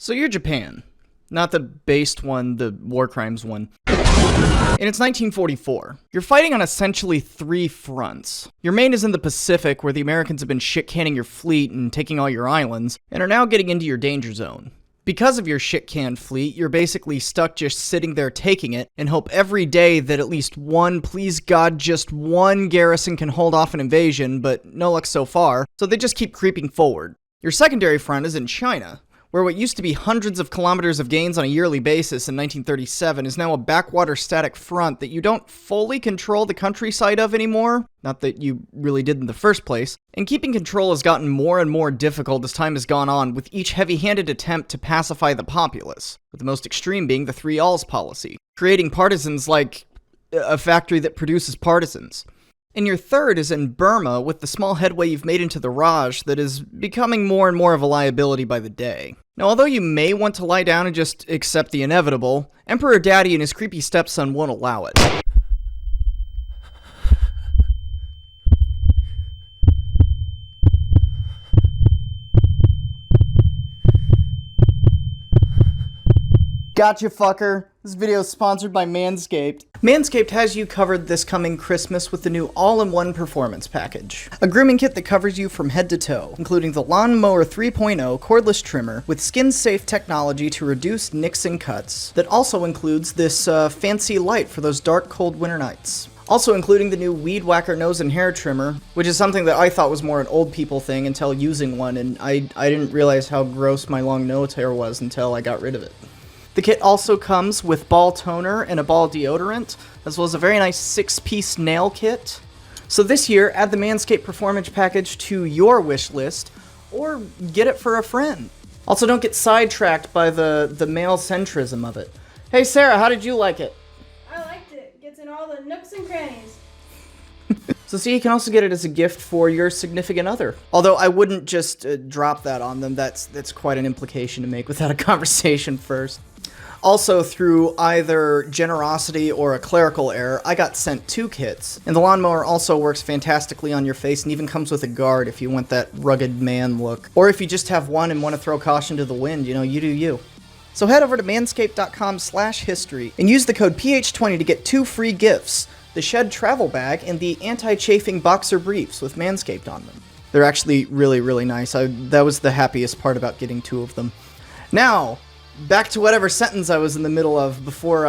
So you're Japan. Not the based one, the war crimes one. And it's 1944. You're fighting on essentially 3 fronts. Your main is in the Pacific, where the Americans have been shit-canning your fleet and taking all your islands, and are now getting into your danger zone. Because of your shit-canned fleet, you're basically stuck just sitting there taking it, and hope every day that at least one, please God, just one garrison can hold off an invasion, but no luck so far, so they just keep creeping forward. Your secondary front is in China, where what used to be hundreds of kilometers of gains on a yearly basis in 1937 is now a backwater static front that you don't fully control the countryside of anymore, not that you really did in the first place, and keeping control has gotten more and more difficult as time has gone on, with each heavy-handed attempt to pacify the populace, with the most extreme being the 3 alls policy, creating partisans like a factory that produces partisans. And your third is in Burma, with the small headway you've made into the Raj that is becoming more and more of a liability by the day. Now, although you may want to lie down and just accept the inevitable, Emperor Daddy and his creepy stepson won't allow it. Gotcha, fucker. This video is sponsored by Manscaped. Manscaped has you covered this coming Christmas with the new all-in-one performance package. A grooming kit that covers you from head to toe, including the Lawnmower 3.0 cordless trimmer with skin-safe technology to reduce nicks and cuts, that also includes this fancy light for those dark, cold winter nights. Also including the new Weed Whacker nose and hair trimmer, which is something that I thought was more an old people thing until using one, and I didn't realize how gross my long nose hair was until I got rid of it. The kit also comes with ball toner and a ball deodorant, as well as a very nice 6-piece nail kit. So this year, add the Manscaped Performance Package to your wish list, or get it for a friend. Also, don't get sidetracked by the male centrism of it. Hey Sarah, how did you like it? I liked it. Gets in all the nooks and crannies. So see, you can also get it as a gift for your significant other. Although I wouldn't just drop that on them, that's quite an implication to make without a conversation first. Also, through either generosity or a clerical error, I got sent 2 kits. And the lawnmower also works fantastically on your face and even comes with a guard if you want that rugged man look. Or if you just have one and want to throw caution to the wind, you know, you do you. So head over to manscaped.com/history and use the code PH20 to get 2 free gifts: the Shed Travel Bag and the Anti-Chafing Boxer Briefs with Manscaped on them. They're actually really, really nice. That was the happiest part about getting 2 of them. Now, back to whatever sentence I was in the middle of before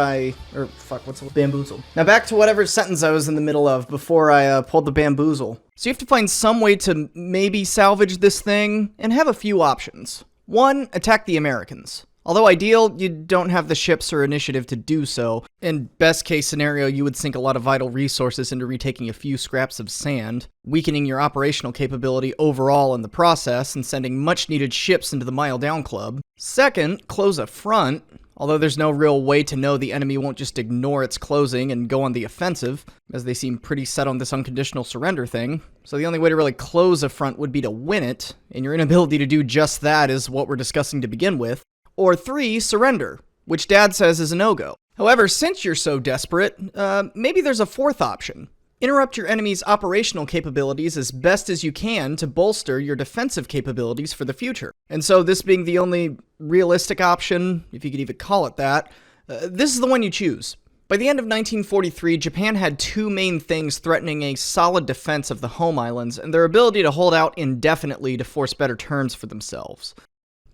bamboozle. Now back to whatever sentence I was in the middle of before I pulled the bamboozle. So you have to find some way to maybe salvage this thing, and have a few options. 1, attack the Americans. Although ideal, you don't have the ships or initiative to do so. In best case scenario, you would sink a lot of vital resources into retaking a few scraps of sand, weakening your operational capability overall in the process, and sending much needed ships into the Mile Down Club. 2nd, close a front, although there's no real way to know the enemy won't just ignore its closing and go on the offensive, as they seem pretty set on this unconditional surrender thing. So the only way to really close a front would be to win it, and your inability to do just that is what we're discussing to begin with. Or 3, surrender, which Dad says is a no-go. However, since you're so desperate, maybe there's a 4th option. Interrupt your enemy's operational capabilities as best as you can to bolster your defensive capabilities for the future. And so this being the only realistic option, if you could even call it that, this is the one you choose. By the end of 1943, Japan had 2 main things threatening a solid defense of the home islands and their ability to hold out indefinitely to force better terms for themselves.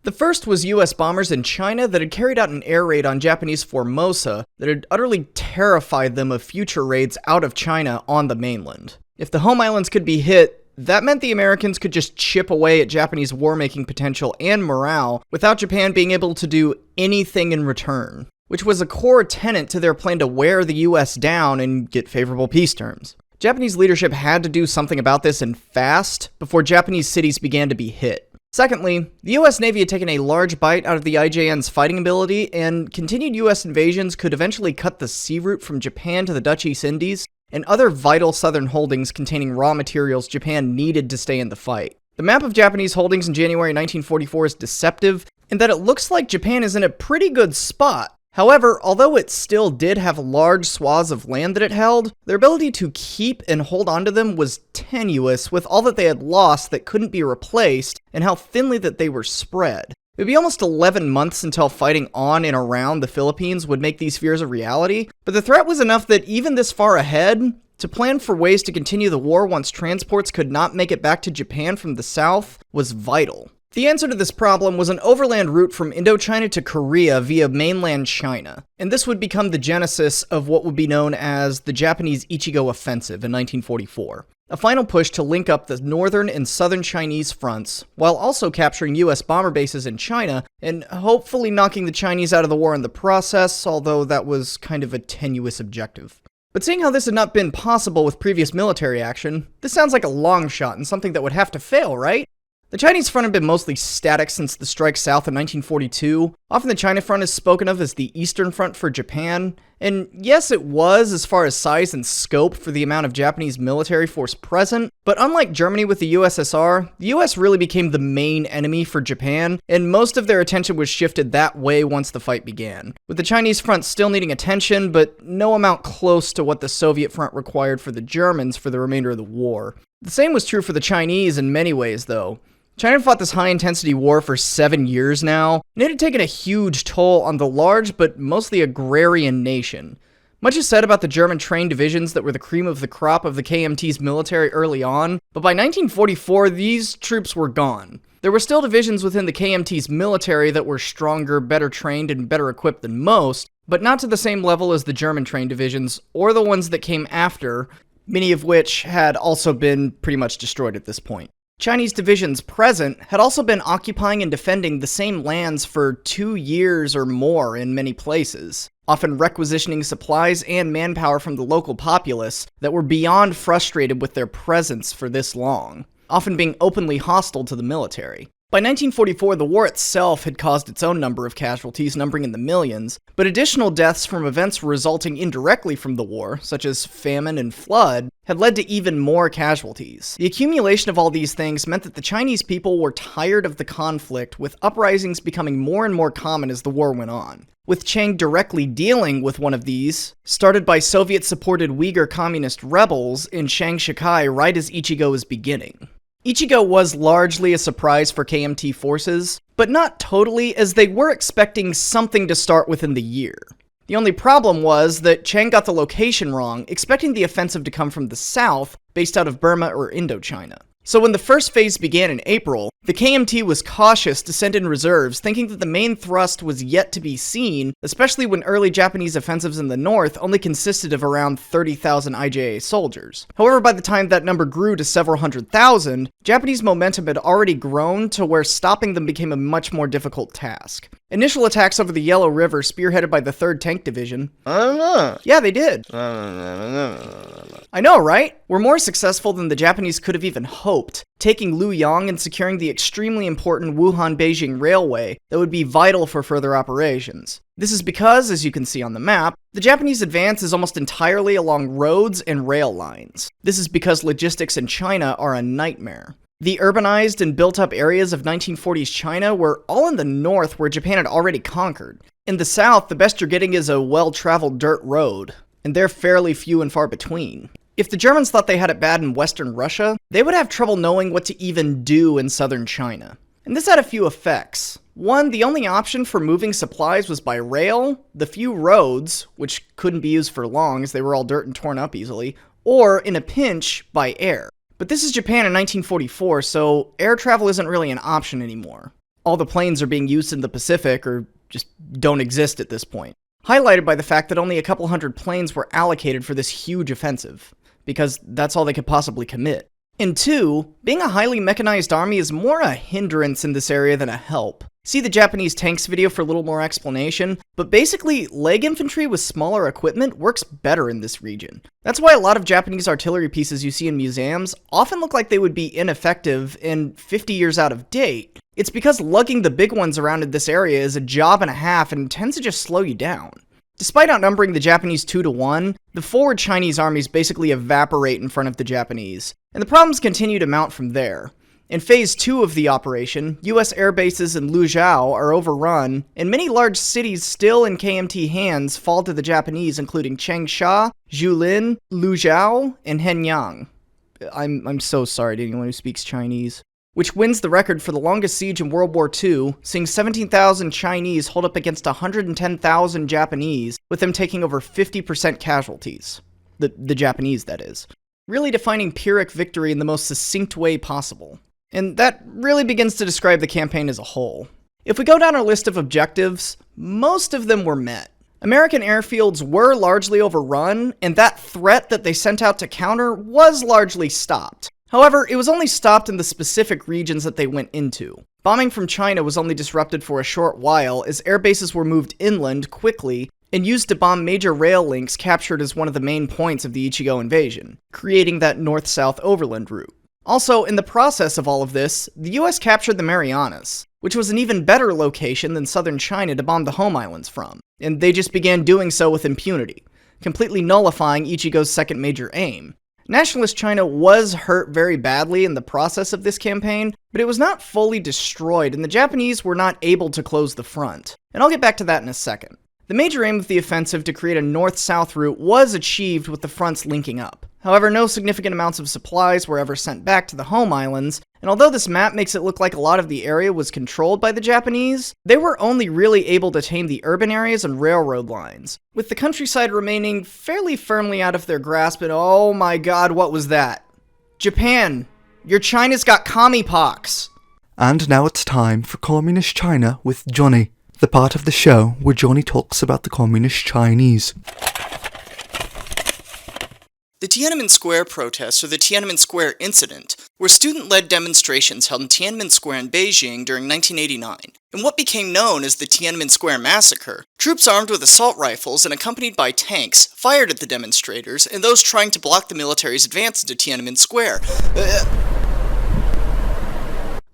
The first was US bombers in China that had carried out an air raid on Japanese Formosa that had utterly terrified them of future raids out of China on the mainland. If the home islands could be hit, that meant the Americans could just chip away at Japanese war-making potential and morale without Japan being able to do anything in return, which was a core tenet to their plan to wear the US down and get favorable peace terms. Japanese leadership had to do something about this, and fast, before Japanese cities began to be hit. Secondly, the US Navy had taken a large bite out of the IJN's fighting ability, and continued US invasions could eventually cut the sea route from Japan to the Dutch East Indies, and other vital southern holdings containing raw materials Japan needed to stay in the fight. The map of Japanese holdings in January 1944 is deceptive, in that it looks like Japan is in a pretty good spot. However, although it still did have large swaths of land that it held, their ability to keep and hold onto them was tenuous with all that they had lost that couldn't be replaced, and how thinly that they were spread. It would be almost 11 months until fighting on and around the Philippines would make these fears a reality, but the threat was enough that even this far ahead, to plan for ways to continue the war once transports could not make it back to Japan from the south was vital. The answer to this problem was an overland route from Indochina to Korea via mainland China, and this would become the genesis of what would be known as the Japanese Ichi-Go offensive in 1944. A final push to link up the northern and southern Chinese fronts, while also capturing US bomber bases in China, and hopefully knocking the Chinese out of the war in the process, although that was kind of a tenuous objective. But seeing how this had not been possible with previous military action, this sounds like a long shot and something that would have to fail, right? The Chinese front had been mostly static since the strike south in 1942. Often the China front is spoken of as the Eastern Front for Japan, and yes, it was as far as size and scope for the amount of Japanese military force present, but unlike Germany with the USSR, the US really became the main enemy for Japan, and most of their attention was shifted that way once the fight began, with the Chinese front still needing attention, but no amount close to what the Soviet front required for the Germans for the remainder of the war. The same was true for the Chinese in many ways, though. China fought this high-intensity war for 7 years now, and it had taken a huge toll on the large but mostly agrarian nation. Much is said about the German trained divisions that were the cream of the crop of the KMT's military early on, but by 1944, these troops were gone. There were still divisions within the KMT's military that were stronger, better trained, and better equipped than most, but not to the same level as the German trained divisions, or the ones that came after, many of which had also been pretty much destroyed at this point. Chinese divisions present had also been occupying and defending the same lands for 2 years or more in many places, often requisitioning supplies and manpower from the local populace that were beyond frustrated with their presence for this long, often being openly hostile to the military. By 1944, the war itself had caused its own number of casualties, numbering in the millions, but additional deaths from events resulting indirectly from the war, such as famine and flood, had led to even more casualties. The accumulation of all these things meant that the Chinese people were tired of the conflict, with uprisings becoming more and more common as the war went on. With Chiang directly dealing with one of these, started by Soviet-supported Uyghur communist rebels in Chiang Shikai right as Ichi-Go was beginning. Ichi-Go was largely a surprise for KMT forces, but not totally, as they were expecting something to start within the year. The only problem was that Chiang got the location wrong, expecting the offensive to come from the south, based out of Burma or Indochina. So when the first phase began in April, the KMT was cautious to send in reserves, thinking that the main thrust was yet to be seen, especially when early Japanese offensives in the north only consisted of around 30,000 IJA soldiers. However, by the time that number grew to several hundred thousand, Japanese momentum had already grown to where stopping them became a much more difficult task. Initial attacks over the Yellow River, spearheaded by the 3rd Tank Division. Yeah, they did. I know, right? Were more successful than the Japanese could have even hoped, taking Luoyang and securing the extremely important Wuhan-Beijing Railway that would be vital for further operations. This is because, as you can see on the map, the Japanese advance is almost entirely along roads and rail lines. This is because logistics in China are a nightmare. The urbanized and built-up areas of 1940s China were all in the north where Japan had already conquered. In the south, the best you're getting is a well-traveled dirt road, and they're fairly few and far between. If the Germans thought they had it bad in western Russia, they would have trouble knowing what to even do in southern China. And this had a few effects. One, the only option for moving supplies was by rail, the few roads, which couldn't be used for long as they were all dirt and torn up easily, or, in a pinch, by air. But this is Japan in 1944, so air travel isn't really an option anymore. All the planes are being used in the Pacific, or just don't exist at this point. Highlighted by the fact that only a couple hundred planes were allocated for this huge offensive, because that's all they could possibly commit. And two, being a highly mechanized army is more a hindrance in this area than a help. See the Japanese tanks video for a little more explanation, but basically, leg infantry with smaller equipment works better in this region. That's why a lot of Japanese artillery pieces you see in museums often look like they would be ineffective and 50 years out of date. It's because lugging the big ones around in this area is a job and a half and tends to just slow you down. Despite outnumbering the Japanese 2-1, the forward Chinese armies basically evaporate in front of the Japanese, and the problems continue to mount from there. In Phase 2 of the operation, US air bases in Luzhou are overrun, and many large cities still in KMT hands fall to the Japanese, including Changsha, Julin, Luzhou, and Henyang. I'm so sorry to anyone who speaks Chinese. which wins the record for the longest siege in World War II, seeing 17,000 Chinese hold up against 110,000 Japanese, with them taking over 50% casualties. The Japanese, that is. Really defining Pyrrhic victory in the most succinct way possible. And that really begins to describe the campaign as a whole. If we go down our list of objectives, most of them were met. American airfields were largely overrun, and that threat that they sent out to counter was largely stopped. However, it was only stopped in the specific regions that they went into. Bombing from China was only disrupted for a short while, as air bases were moved inland quickly and used to bomb major rail links captured as one of the main points of the Ichi-Go invasion, creating that north-south overland route. Also, in the process of all of this, the US captured the Marianas, which was an even better location than southern China to bomb the home islands from, and they just began doing so with impunity, completely nullifying Ichi-Go's second major aim. Nationalist China was hurt very badly in the process of this campaign, but it was not fully destroyed, and the Japanese were not able to close the front. And I'll get back to that in a second. The major aim of the offensive to create a north-south route was achieved with the fronts linking up. However, no significant amounts of supplies were ever sent back to the home islands, and although this map makes it look like a lot of the area was controlled by the Japanese, they were only really able to tame the urban areas and railroad lines, with the countryside remaining fairly firmly out of their grasp. And oh my god, what was that? Japan, your China's got commie pox! And now it's time for Communist China with Johnny, the part of the show where Johnny talks about the Communist Chinese. The Tiananmen Square protests, or the Tiananmen Square Incident, were student-led demonstrations held in Tiananmen Square in Beijing during 1989. In what became known as the Tiananmen Square Massacre, troops armed with assault rifles and accompanied by tanks fired at the demonstrators and those trying to block the military's advance into Tiananmen Square.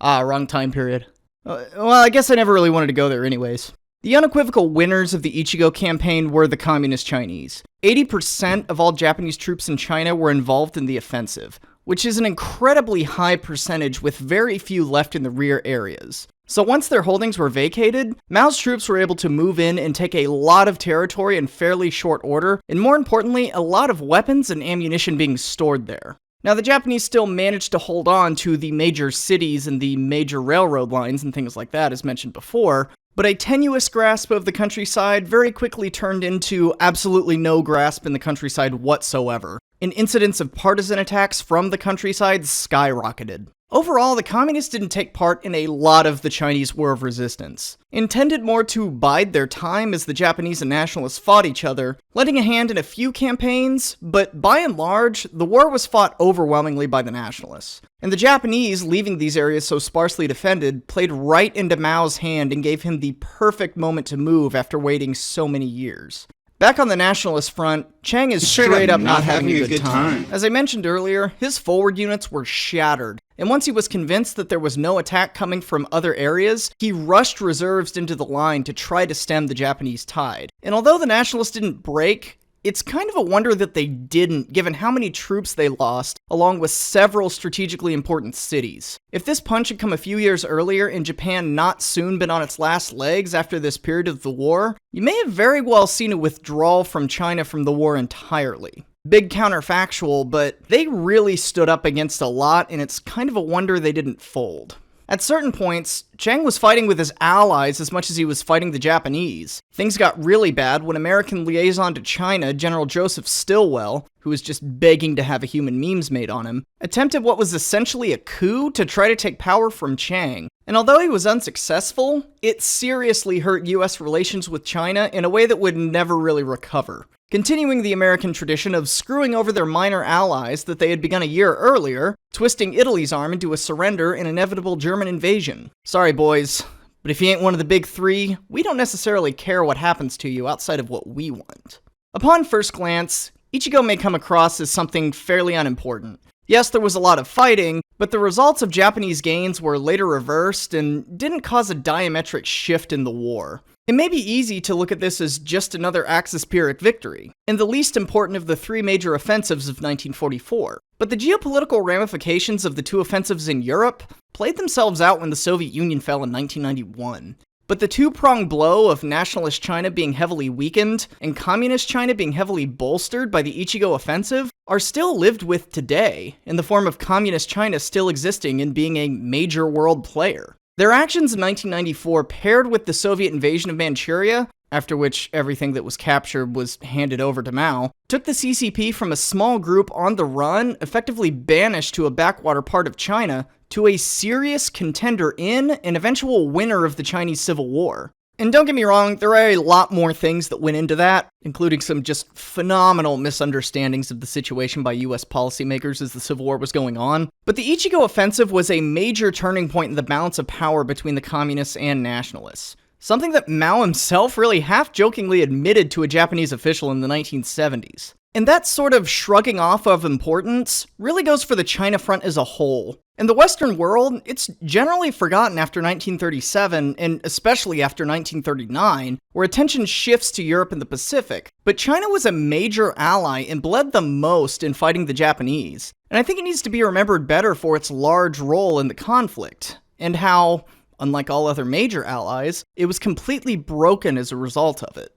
Wrong time period. Well, I guess I never really wanted to go there anyways. The unequivocal winners of the Ichi-Go campaign were the Communist Chinese. 80% of all Japanese troops in China were involved in the offensive, which is an incredibly high percentage with very few left in the rear areas. So once their holdings were vacated, Mao's troops were able to move in and take a lot of territory in fairly short order, and more importantly, a lot of weapons and ammunition being stored there. Now, the Japanese still managed to hold on to the major cities and the major railroad lines and things like that, as mentioned before, but a tenuous grasp of the countryside very quickly turned into absolutely no grasp in the countryside whatsoever, and incidents of partisan attacks from the countryside skyrocketed. Overall, the communists didn't take part in a lot of the Chinese War of Resistance, intended more to bide their time as the Japanese and nationalists fought each other, lending a hand in a few campaigns, but by and large, the war was fought overwhelmingly by the nationalists. And the Japanese, leaving these areas so sparsely defended, played right into Mao's hand and gave him the perfect moment to move after waiting so many years. Back on the nationalist front, Chiang is straight up not having a good time. As I mentioned earlier, his forward units were shattered, and once he was convinced that there was no attack coming from other areas, he rushed reserves into the line to try to stem the Japanese tide. And although the nationalists didn't break, it's kind of a wonder that they didn't, given how many troops they lost, along with several strategically important cities. If this punch had come a few years earlier and Japan not soon been on its last legs after this period of the war, you may have very well seen a withdrawal from China from the war entirely. Big counterfactual, but they really stood up against a lot, and it's kind of a wonder they didn't fold. At certain points, Chiang was fighting with his allies as much as he was fighting the Japanese. Things got really bad when American liaison to China, General Joseph Stilwell, who was just begging to have a human memes made on him, attempted what was essentially a coup to try to take power from Chiang. And although he was unsuccessful, it seriously hurt US relations with China in a way that would never really recover. Continuing the American tradition of screwing over their minor allies that they had begun a year earlier, twisting Italy's arm into a surrender and inevitable German invasion. Sorry boys, but if you ain't one of the big three, we don't necessarily care what happens to you outside of what we want. Upon first glance, Ichi-Go may come across as something fairly unimportant. Yes, there was a lot of fighting, but the results of Japanese gains were later reversed and didn't cause a diametric shift in the war. It may be easy to look at this as just another Axis Pyrrhic victory, and the least important of the three major offensives of 1944. But the geopolitical ramifications of the two offensives in Europe played themselves out when the Soviet Union fell in 1991. But the two-pronged blow of nationalist China being heavily weakened and communist China being heavily bolstered by the Ichi-Go offensive are still lived with today, in the form of communist China still existing and being a major world player. Their actions in 1994, paired with the Soviet invasion of Manchuria, after which everything that was captured was handed over to Mao, took the CCP from a small group on the run, effectively banished to a backwater part of China, to a serious contender in and eventual winner of the Chinese Civil War. And don't get me wrong, there are a lot more things that went into that, including some just phenomenal misunderstandings of the situation by US policymakers as the Civil War was going on. But the Ichi-Go offensive was a major turning point in the balance of power between the communists and nationalists. Something that Mao himself really half-jokingly admitted to a Japanese official in the 1970s. And that sort of shrugging off of importance really goes for the China front as a whole. In the Western world, it's generally forgotten after 1937, and especially after 1939, where attention shifts to Europe and the Pacific. But China was a major ally and bled the most in fighting the Japanese. And I think it needs to be remembered better for its large role in the conflict, and how, unlike all other major allies, it was completely broken as a result of it.